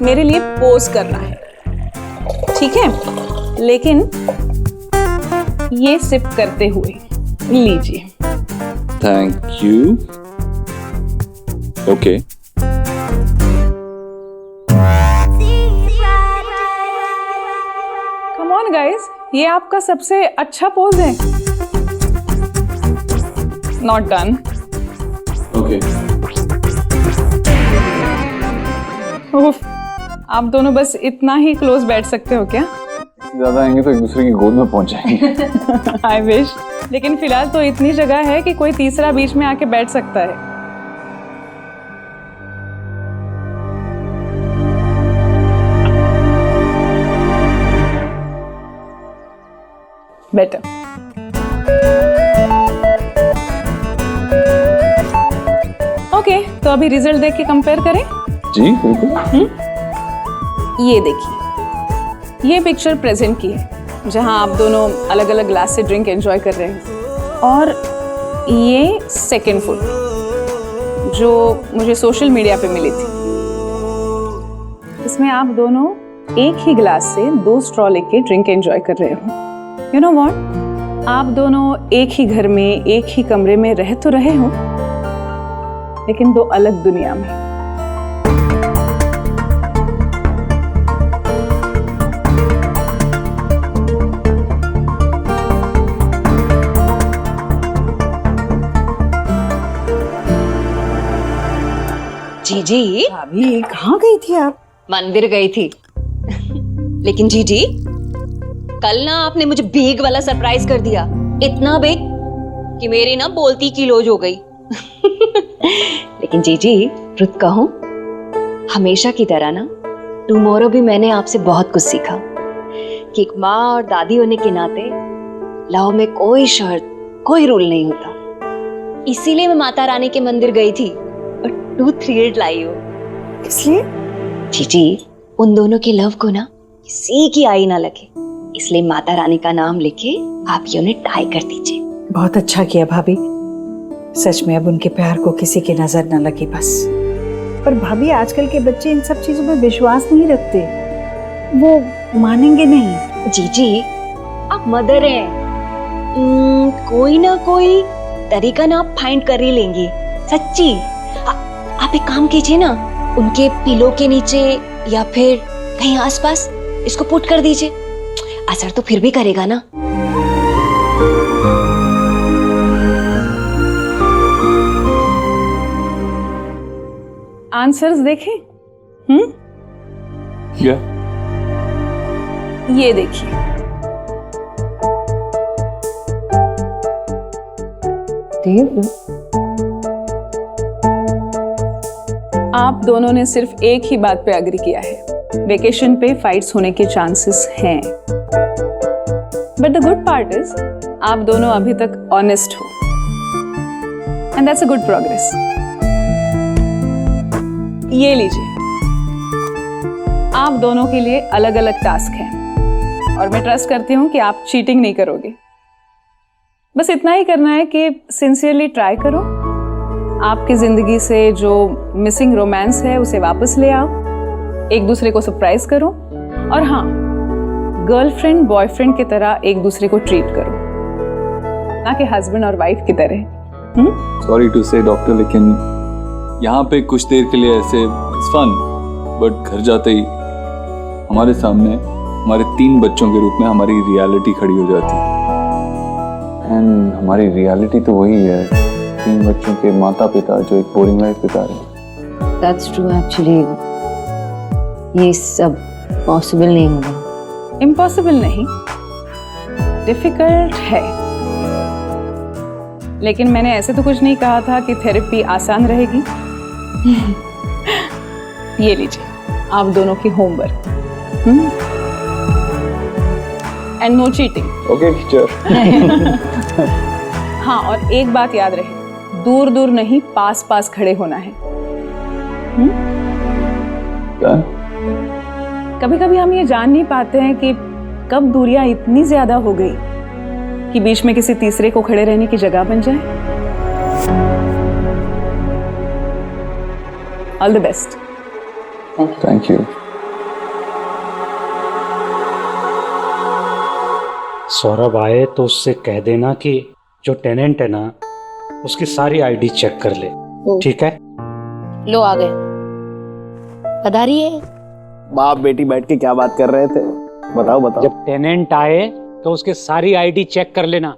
मेरे लिए पोज करना है, ठीक है? लेकिन ये सिप करते हुए। लीजिए। Thank you. Okay. Come on guys, ये आपका सबसे अच्छा पोज है। Not done. ओके। उफ, आप दोनों बस इतना ही क्लोज बैठ सकते हो क्या? ज्यादा आएंगे तो एक दूसरे की गोद में पहुंच जाएंगे। आई विश, लेकिन फिलहाल तो इतनी जगह है कि कोई तीसरा बीच में आके बैठ सकता है। बेटर। ओके, तो अभी रिजल्ट देख के कंपेयर करें। जी बिल्कुल। ये देखिए, ये पिक्चर प्रेजेंट की है जहां आप दोनों अलग अलग ग्लास से ड्रिंक एंजॉय कर रहे हैं, और ये सेकंड फोटो जो मुझे सोशल मीडिया पे मिली थी। इसमें आप दोनों एक ही ग्लास से 2 स्ट्रॉ लेके ड्रिंक एंजॉय कर रहे हो। यू नो व्हाट, आप दोनों एक ही घर में एक ही कमरे में रह तो रहे हो, लेकिन 2 अलग दुनिया में। जीजी, अभी कहाँ गई थी आप? मंदिर गई थी। लेकिन जीजी, कल ना आपने मुझे बेग वाला सरप्राइज कर दिया, इतना बेग कि मेरी ना बोलती की लोज हो गई। लेकिन जीजी, रुत कहूं, हमेशा की तरह ना टुमारो भी मैंने आपसे बहुत कुछ सीखा कि एक माँ और दादी होने के नाते लव में कोई शर्त, कोई रूल नहीं होता। इसीलिए मैं माता रानी के मंदिर गई थी और 2 थ्रेड लाई हूँ। किस लिए? जीजी, उन दोनों के लव को ना किसी की आई ना लगे, इसलिए माता रानी का नाम लेके आप ये उन्हें टाई कर दीजिए। बहुत अच्छा किया भाभी, सच में अब उनके प्यार को किसी की नजर न लगी बस। पर भाभी, आजकल के बच्चे इन सब चीजों में विश्वास नहीं रखते, वो मानेंगे नहीं। जीजी, आप मदर हैं, कोई ना कोई तरीका ना आप फाइंड कर ही लेंगी, सच्ची। आप एक काम कीजिए ना, उनके पिलो के नीचे या फिर कहीं आसपास इसको पुट कर दीजिए, असर तो फिर भी करेगा ना। आंसर्स देखें? क्या? ये देखिए, आप दोनों ने सिर्फ एक ही बात पे एग्री किया है, वेकेशन पे फाइट्स होने के चांसेस हैं। But the good part is आप दोनों अभी तक ऑनेस्ट हो, and that's a good progress. ये लीजिए, आप दोनों के लिए अलग अलग टास्क हैं और मैं ट्रस्ट करती हूँ कि आप चीटिंग नहीं करोगे। बस इतना ही करना है कि सिंसियरली ट्राई करो, आपकी जिंदगी से जो मिसिंग रोमांस है उसे वापस ले आओ, एक दूसरे को सरप्राइज करो, और हाँ, गर्लफ्रेंड बॉयफ्रेंड की तरह एक दूसरे को ट्रीट करो, ना कि हस्बैंड और वाइफ की तरह। सॉरी टू से डॉक्टर, लेकिन यहाँ पे कुछ देर के लिए ऐसे फन, बट घर जाते ही हमारे सामने हमारे 3 बच्चों के रूप में हमारी रियलिटी खड़ी हो जाती है। एंड हमारी रियलिटी तो वही है, 3 बच्चों के माता पिता जो एक बोरिंग लाइफ बिता रहे हैं। That's true actually. ये सब पॉसिबल नहीं होगा। इम्पॉसिबल नहीं, डिफिकल्ट है, लेकिन मैंने ऐसे तो कुछ नहीं कहा था कि थेरेपी आसान रहेगी। ये लीजिए, आप दोनों की homework, and no cheating. Okay teacher. हाँ, और एक बात याद रहे, दूर दूर नहीं, पास पास खड़े होना है। क्या? कभी कभी हम ये जान नहीं पाते हैं कि कब दूरियां इतनी ज्यादा हो गई कि बीच में किसी तीसरे को खड़े रहने की जगह बन जाए। All the best. Thank you. Saurabh आए तो उससे कह देना कि जो टेनेंट है ना, उसकी सारी आईडी चेक कर ले, ठीक है? लो आ गए, पधारिए। बाप बेटी बैठ के क्या बात कर रहे थे, बताओ बताओ। जब टेनेंट आए तो उसके सारी आईडी चेक कर लेना,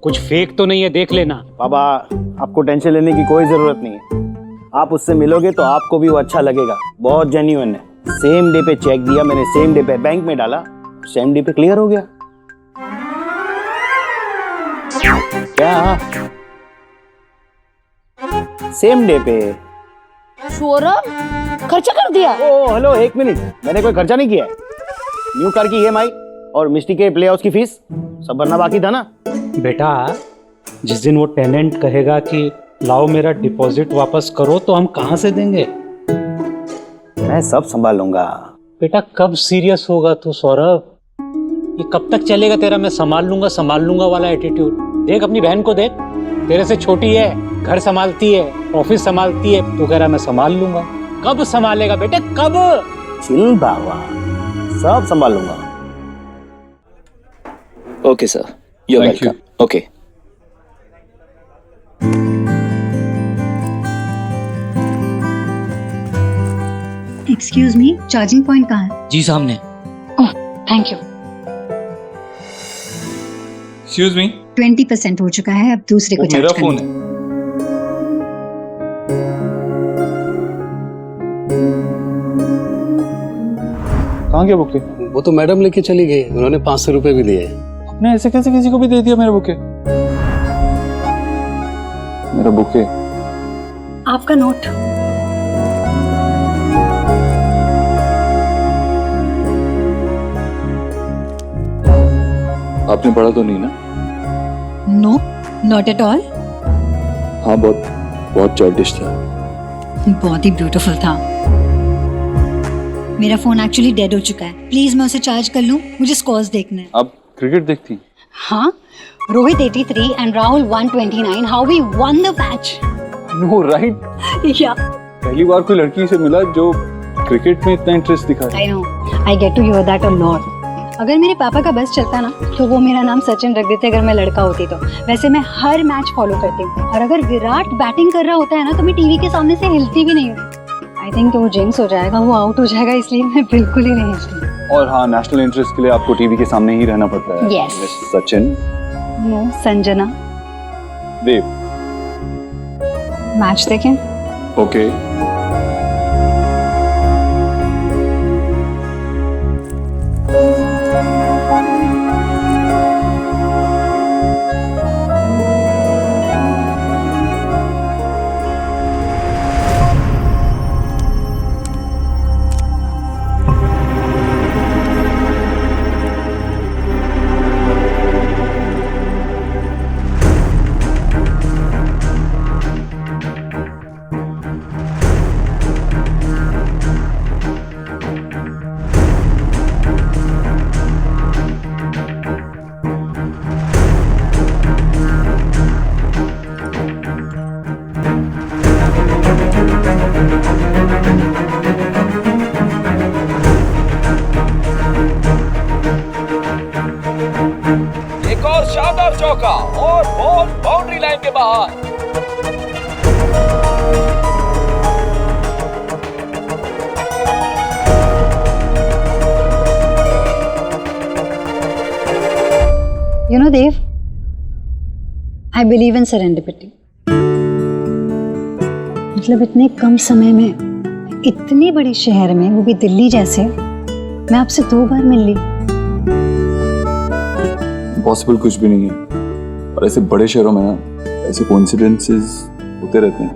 कुछ फेक तो नहीं है, देख लेना। बाबा, आपको टेंशन लेने की कोई जरूरत नहीं है, आप उससे मिलोगे तो आपको भी वो अच्छा लगेगा, बहुत जेन्युइन है। सेम डे पे चेक दिया मैंने, सेम डे पे बैंक में डाला, सेम डे पे क्लियर हो गया। क्या? सेम डे पे। सौरभ, खर्चा कर दिया? ओ हेलो, 1 मिनट, मैंने कोई खर्चा नहीं किया है। न्यू कार की EMI और मिस्टी के प्ले हाउस की फीस सब भरना बाकी था ना। बेटा, जिस दिन वो टेनेंट कहेगा कि लाओ मेरा डिपॉजिट वापस करो, तो हम कहाँ से देंगे? मैं सब संभाल लूंगा। बेटा, कब सीरियस होगा तू सौरभ? ये कब तक चलेगा तेरा मैं संभाल लूंगा वाला एटीट्यूड? देख अपनी बहन को, देख, तेरे से छोटी है, घर संभालती है, ऑफिस संभालती है, तू कह रहा मैं संभाल लूंगा। कब संभालेगा बेटे, कब? चिल बाबा, सब संभाल लूंगा। Okay sir, you are welcome. Okay. Excuse me, charging point कहाँ है? जी सामने। Oh, thank you. Excuse me, 20% हो चुका है, अब दूसरे को मेरा चार्ज फोन करना है। कहाँ गया बुके? वो तो मैडम लेके चली गई, उन्होंने 500 रुपए भी दिए। आपने ऐसे कैसे किसी को भी दे दिया मेरा बुके? मेरा बुके? आपका नोट। आपने पढ़ा तो नहीं ना? No, not at all. हाँ, बहुत बहुत चाइल्डिश था। बहुत ही ब्यूटीफुल था। मेरा फोन एक्चुअली डेड हो चुका है, प्लीज मैं उसे चार्ज कर लूं, मुझे स्कोर्स देखने हैं। आप क्रिकेट देखती? हाँ, Rohit 83 and Rahul 129, how we won the match. No right. या पहली बार कोई लड़की से मिला जो क्रिकेट में इतना इंटरेस्ट दिखा रही। I know, I get to hear that a lot. अगर मेरे पापा का बस चलता ना तो वो मेरा नाम सचिन रख देते अगर मैं लड़का होती तो। वैसे मैं हर मैच फॉलो करती हूँ, और अगर विराट बैटिंग कर रहा होता है ना तो मैं टीवी के सामने से हिलती भी नहीं हूँ। आई थिंक वो जिंक्स हो जाएगा, वो आउट हो जाएगा, इसलिए मैं बिल्कुल ही नहीं हिलती। और हाँ, नेशनल इंटरेस्ट के लिए आपको टीवी के सामने ही रहना पड़ता है। Yes. Miss Sachin. No, Sanjana. Dev. Match देखें? ओके। एक और शानदार चौका और बॉल बाउंड्री लाइन के बाहर। You know, Dev, I believe in serendipity. मतलब इतने कम समय में इतनी बड़ी शहर में, वो भी दिल्ली जैसे, मैं आपसे 2 बार मिल ली। पॉसिबल कुछ भी नहीं है, और ऐसे बड़े शहरों में ना ऐसे कोइंसिडेंसेस होते रहते हैं।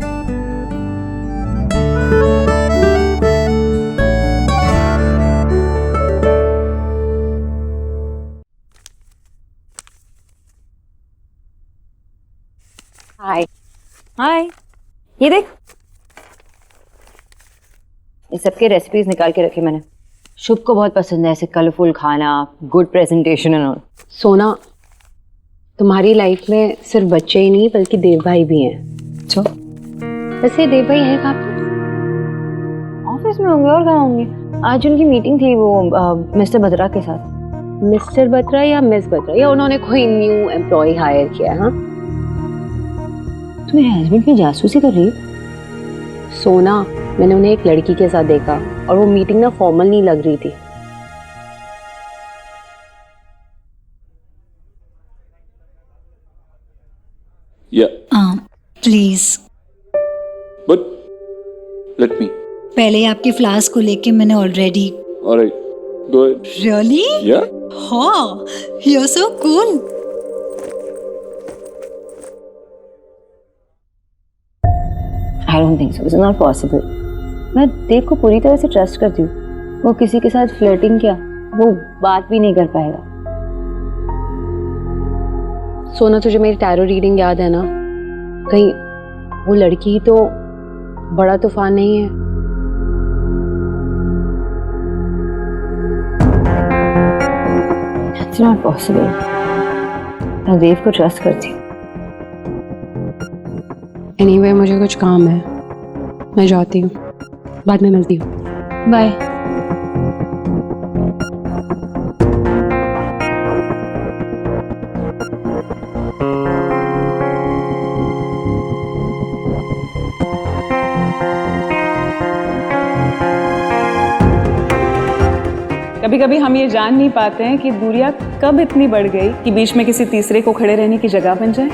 हाय हाय, ये देख, ये सबके रेसिपीज निकाल के रखी मैंने। शुभ को बहुत पसंद है ऐसे कलरफुल खाना, गुड प्रेजेंटेशन एंड ऑल। सोना, तुम्हारी लाइफ में सिर्फ बच्चे ही नहीं बल्कि देव भाई भी हैं। अच्छा, वैसे देव भाई है कहाँ पे? ऑफिस में होंगे, और कहाँ होंगे। आज उनकी मीटिंग थी वो मिस्टर बत्रा के साथ। मिस्टर बत्रा या मिस बत्रा, या उन्होंने कोई न्यू एम्प्लॉय हायर किया है? हाँ, तुम मेरे हस्बैंड की जासूसी कर रही हो? सोना, मैंने उन्हें एक लड़की के साथ देखा और वो मीटिंग ना फॉर्मल नहीं लग रही थी। Please, but let me. पहले आपके फ्लास को लेके मैंने already. Alright, go ahead. Really? Yeah? हाँ, you are so cool. I don't think so. It's not possible. मैं देव को पूरी तरह से ट्रस्ट करती हूँ। वो किसी के साथ फ्लर्टिंग किया, वो बात भी नहीं कर पाएगा। सोना, तुझे मेरी टैरो रीडिंग याद है ना? कहीं वो लड़की तो बड़ा तूफान नहीं है? It's not possible. मैं देव को ट्रस्ट करती हूँ। एनीवे, मुझे कुछ काम है, मैं जाती हूँ, बाद में मिलती हूँ। बाय। कभी कभी हम ये जान नहीं पाते हैं कि दूरियां कब इतनी बढ़ गई कि बीच में किसी तीसरे को खड़े रहने की जगह बन जाए।